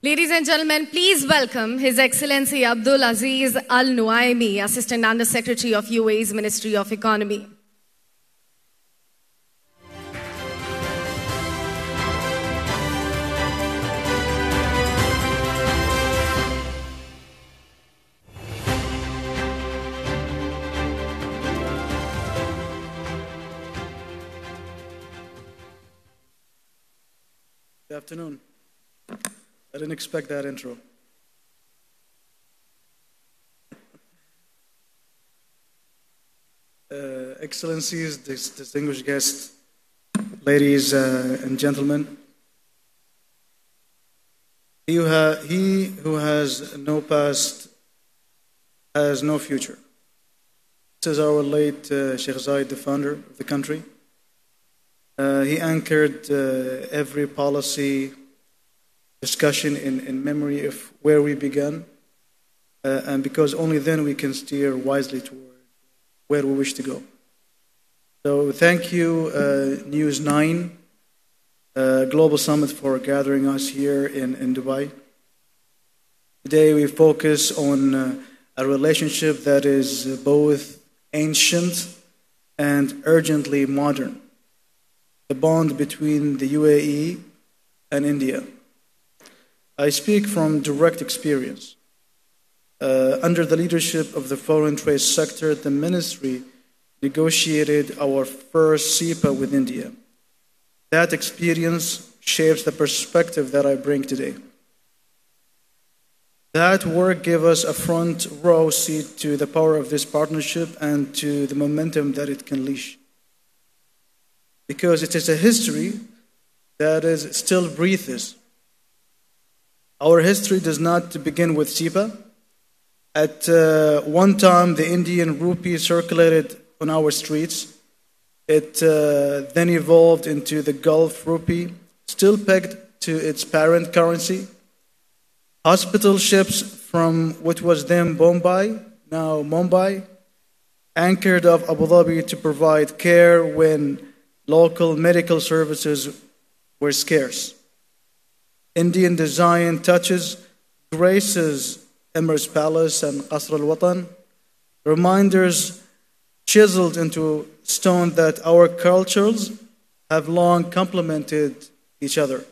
Ladies and gentlemen, please welcome His Excellency Abdul Aziz Al Nuaimi, Assistant Under Secretary of UAE's Ministry of Economy. Good afternoon. I didn't expect that intro. Excellencies, distinguished guests, ladies and gentlemen, he who has no past has no future. This is our late Sheikh Zayed, the founder of the country. He anchored every policy discussion in memory of where we began, and because only then we can steer wisely toward where we wish to go. So thank you, News9 Global Summit, for gathering us here in Dubai. Today we focus on a relationship that is both ancient and urgently modern. The bond between the UAE and India. I speak from direct experience. Under the leadership of the foreign trade sector, the ministry negotiated our first CEPA with India. That experience shapes the perspective that I bring today. That work gave us a front row seat to the power of this partnership and to the momentum that it can unleash. Because it is a history that is still breathes. Our history does not begin with CEPA. At one time, the Indian rupee circulated on our streets. It then evolved into the Gulf rupee, still pegged to its parent currency. Hospital ships from what was then Bombay, now Mumbai, anchored off Abu Dhabi to provide care when local medical services were scarce. Indian design touches graces Emir's Palace and Qasr al-Watan, reminders chiseled into stone that our cultures have long complemented each other.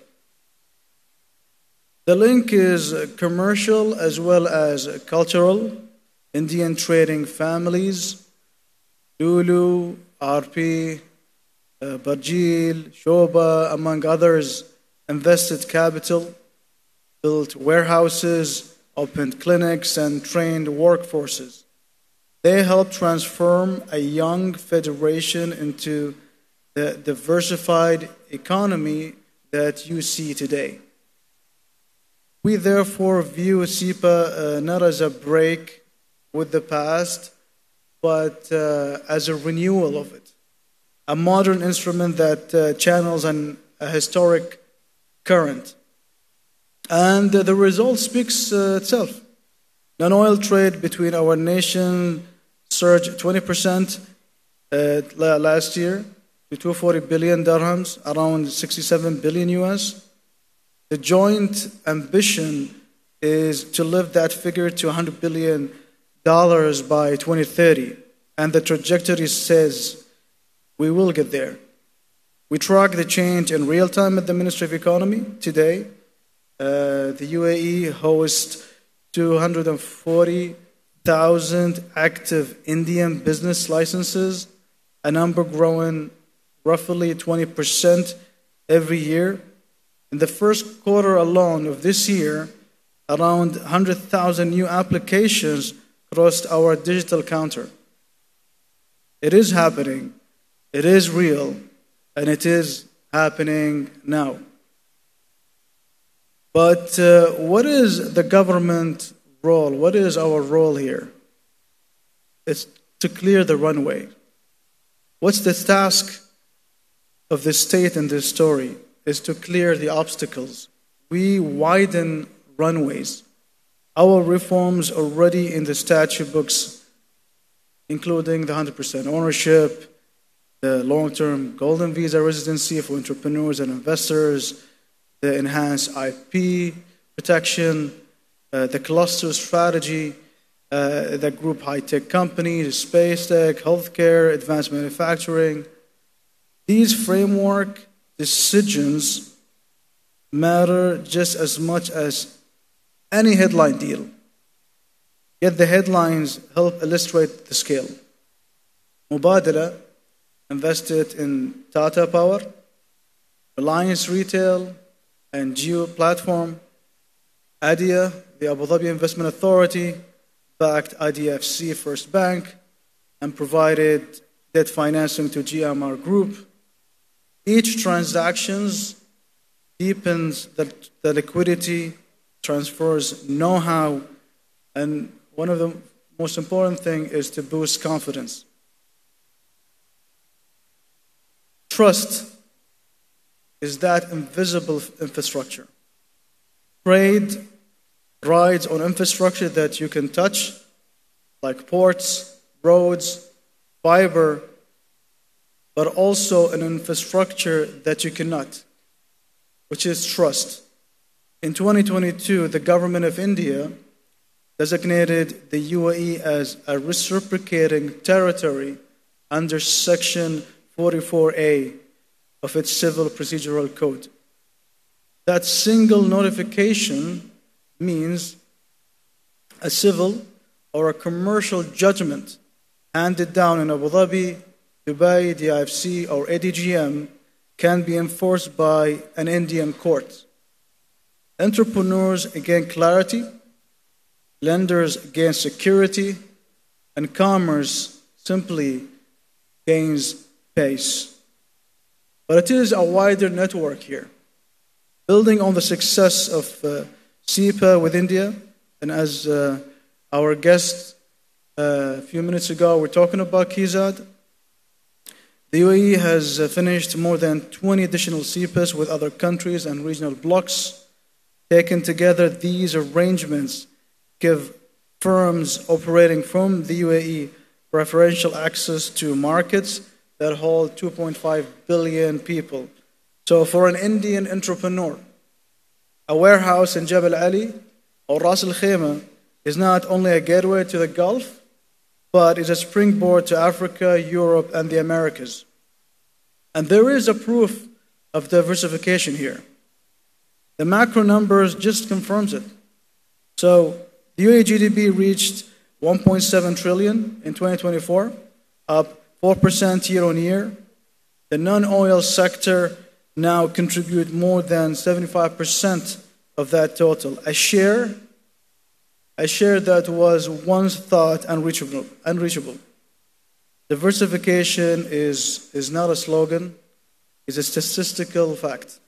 The link is commercial as well as cultural. Indian trading families, Lulu, RP, Barjeel, Shoba, among others, invested capital, built warehouses, opened clinics, and trained workforces. They helped transform a young federation into the diversified economy that you see today. We therefore view CEPA not as a break with the past, but as a renewal of it. A modern instrument that channels a historic current. And the result speaks itself. Non-oil trade between our nation surged 20% last year to 240 billion dirhams, around 67 billion US. The joint ambition is to lift that figure to $100 billion by 2030. And the trajectory says we will get there. We track the change in real time at the Ministry of Economy today. The UAE hosts 240,000 active Indian business licenses, a number growing roughly 20% every year. In the first quarter alone of this year, around 100,000 new applications crossed our digital counter. It is happening, it is real, and it is happening now. But what is the government role? What is our role here? It's to clear the runway. What's the task of the state in this story? Is to clear the obstacles. We widen runways. Our reforms already in the statute books, including the 100% ownership, the long-term golden visa residency for entrepreneurs and investors, the enhanced IP, protection, the cluster strategy, that group high-tech companies, space tech, healthcare, advanced manufacturing. These framework decisions matter just as much as any headline deal. Yet the headlines help illustrate the scale. Mubadala invested in Tata Power, Reliance Retail, and Geo Platform. ADIA, the Abu Dhabi Investment Authority, backed IDFC First Bank and provided debt financing to GMR Group. Each transaction deepens the liquidity, transfers know-how, and one of the most important things is to boost confidence. Trust is that invisible infrastructure. Trade rides on infrastructure that you can touch, like ports, roads, fiber, but also an infrastructure that you cannot, which is trust. In 2022, the government of India designated the UAE as a reciprocating territory under Section 44A of its Civil Procedural Code. That single notification means a civil or a commercial judgment handed down in Abu Dhabi, Dubai, DIFC, or ADGM can be enforced by an Indian court. Entrepreneurs gain clarity, lenders gain security, and commerce simply gains pace. But it is a wider network here. Building on the success of SEPA with India, and as our guest a few minutes ago were talking about Kizad, the UAE has finished more than 20 additional SEPAs with other countries and regional blocs. Taken together, these arrangements give firms operating from the UAE preferential access to markets that hold 2.5 billion people. So for an Indian entrepreneur, a warehouse in Jebel Ali or Ras Al Khaimah is not only a gateway to the Gulf, but is a springboard to Africa, Europe, and the Americas. And there is a proof of diversification here. The macro numbers just confirms it. So the UAE GDP reached 1.7 trillion in 2024, up 4% year on year. The non-oil sector now contribute more than 75% of that total. A share that was once thought unreachable. Diversification is not a slogan, it's a statistical fact.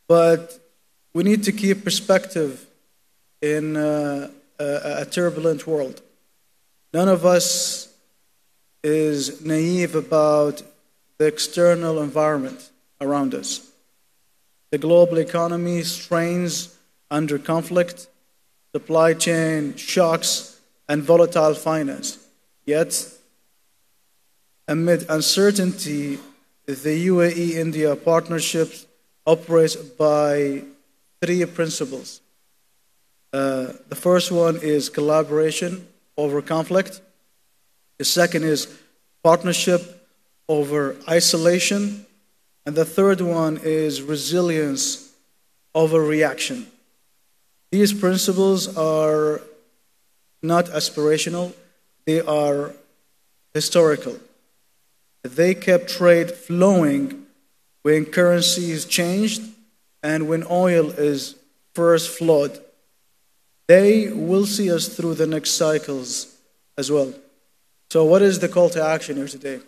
But we need to keep perspective in a turbulent world. None of us is naive about the external environment around us. The global economy strains under conflict, supply chain shocks, and volatile finance. Yet, amid uncertainty, the UAE-India partnership operates by three principles. The first one is collaboration over conflict. The second is partnership over isolation. And the third one is resilience over reaction. These principles are not aspirational, they are historical. They kept trade flowing when currencies changed and when oil is first flowed. They will see us through the next cycles as well. So what is the call to action here today?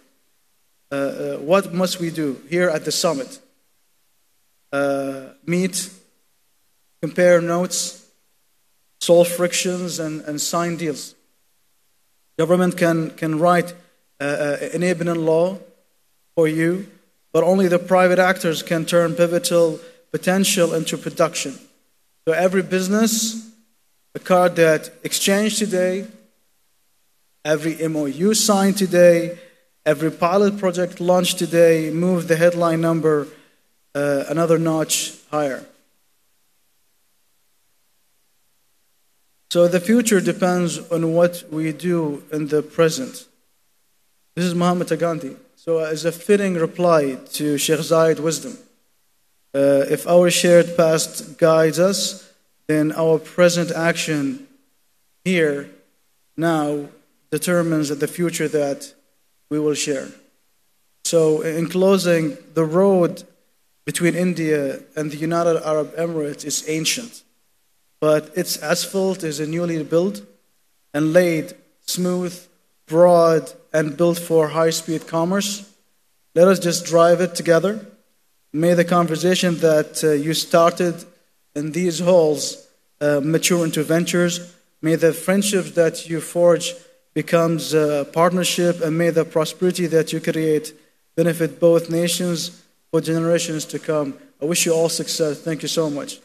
What must we do here at the summit? Meet, compare notes, solve frictions, and sign deals. Government can write enabling law for you, but only the private actors can turn pivotal potential into production. So every business, a card that exchanged today, every MOU signed today, every pilot project launched today, move the headline number another notch higher. So the future depends on what we do in the present. This is Mahatma Gandhi. So as a fitting reply to Sheikh Zayed's wisdom, if our shared past guides us, then our present action here, now, determines the future that we will share. So in closing, the road between India and the United Arab Emirates is ancient, but its asphalt is newly built and laid smooth, broad, and built for high-speed commerce. Let us just drive it together. May the conversation that you started in these halls mature into ventures. May the friendships that you forge becomes a partnership, and may the prosperity that you create benefit both nations for generations to come. I wish you all success. Thank you so much.